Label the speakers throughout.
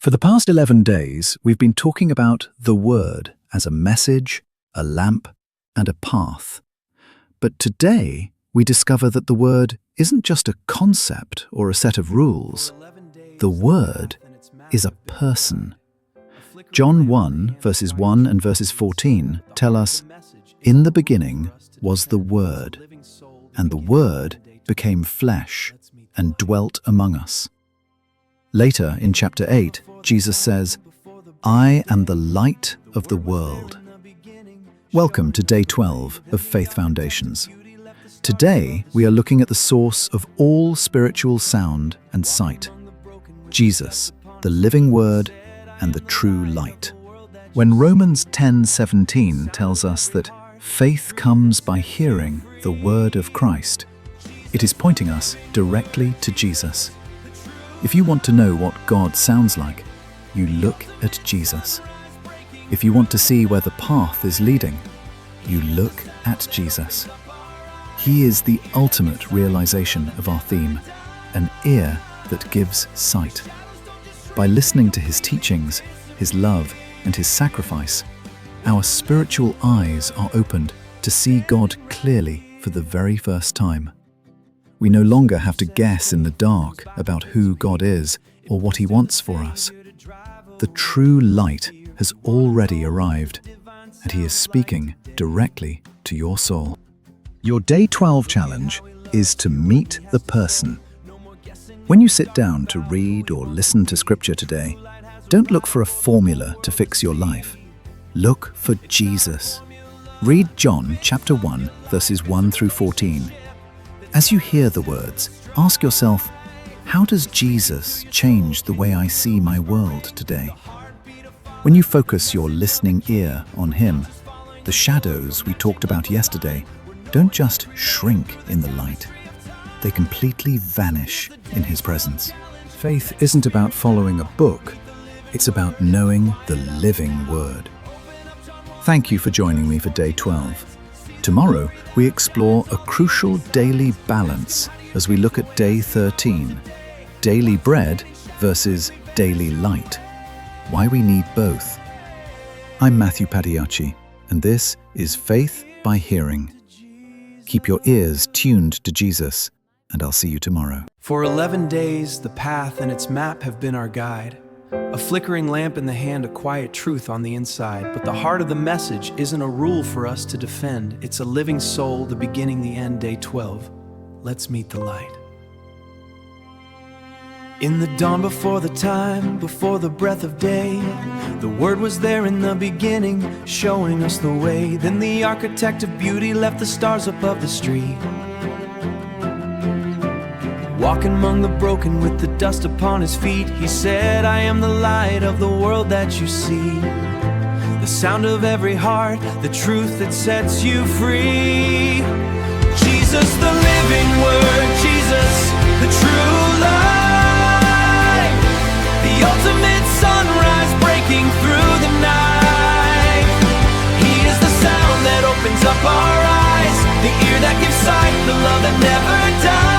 Speaker 1: For the past 11 days, we've been talking about the Word as a message, a lamp, and a path. But today, we discover that the Word isn't just a concept or a set of rules. The Word is a person. John 1, verses 1 and verses 14 tell us, "In the beginning was the Word, and the Word became flesh and dwelt among us." Later, in chapter 8, Jesus says, "I am the light of the world." Welcome to Day 12 of Faith Foundations. Today, we are looking at the source of all spiritual sound and sight, Jesus, the living Word and the true light. When Romans 10:17 tells us that faith comes by hearing the Word of Christ, it is pointing us directly to Jesus. If you want to know what God sounds like, you look at Jesus. If you want to see where the path is leading, you look at Jesus. He is the ultimate realization of our theme, an ear that gives sight. By listening to his teachings, his love, and his sacrifice, our spiritual eyes are opened to see God clearly for the very first time. We no longer have to guess in the dark about who God is or what he wants for us. The true light has already arrived, and he is speaking directly to your soul. Your Day 12 challenge is to meet the person. When you sit down to read or listen to Scripture today, don't look for a formula to fix your life. Look for Jesus. Read John chapter 1, verses 1 through 14. As you hear the words, ask yourself, how does Jesus change the way I see my world today? When you focus your listening ear on him, the shadows we talked about yesterday don't just shrink in the light. They completely vanish in his presence. Faith isn't about following a book. It's about knowing the living Word. Thank you for joining me for Day 12. Tomorrow, we explore a crucial daily balance as we look at Day 13, daily bread versus daily light, why we need both. I'm Matthew Padiachi, and this is Faith by Hearing. Keep your ears tuned to Jesus, and I'll see you tomorrow.
Speaker 2: For 11 days, the path and its map have been our guide. A flickering lamp in the hand, a quiet truth on the inside. But the heart of the message isn't a rule for us to defend. It's a living soul, the beginning, the end, Day 12. Let's meet the light. In the dawn before the time, before the breath of day, the Word was there in the beginning, showing us the way. Then the architect of beauty left the stars above the street. Walking among the broken with the dust upon his feet, he said, I am the light of the world that you see. The sound of every heart, the truth that sets you free. Jesus, the living Word, Jesus, the true light, the ultimate sunrise breaking through the night. He is the sound that opens up our eyes, the ear that gives sight, the love that never dies.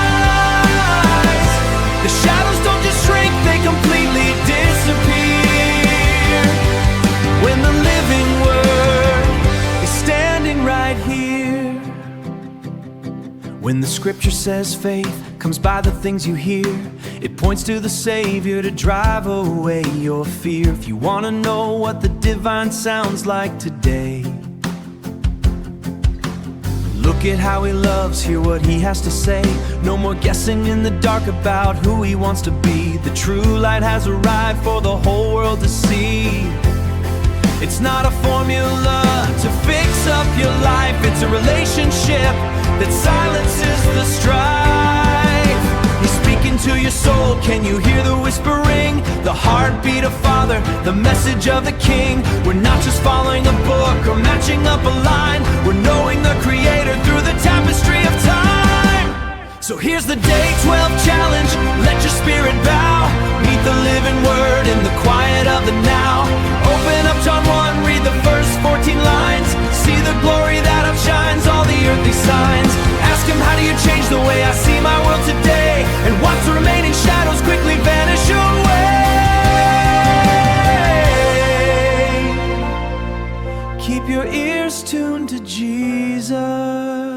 Speaker 2: The shadows don't just shrink, they completely disappear when the living Word is standing right here. When the Scripture says faith comes by the things you hear, it points to the Savior to drive away your fear. If you want to know what the divine sounds like today, look at how he loves, hear what he has to say. No more guessing in the dark about who he wants to be. The true light has arrived for the whole world to see. It's not a formula to fix up your life. It's a relationship that silences the strife. He's speaking to your soul, can you hear the whispering? The heartbeat of Father, the message of the King. We're not just following a book or matching up a line. We're knowing the Creator through the tapestry of time. So here's the Day 12 challenge, let your spirit bow. Meet the living Word in the quiet of the now. Open up John 1, read the first 14 lines. See the glory that outshines all the earthly signs. Ask him, how do you change the way I see my world today? And watch the remaining shadows quickly vanish away. your ears tuned to Jesus.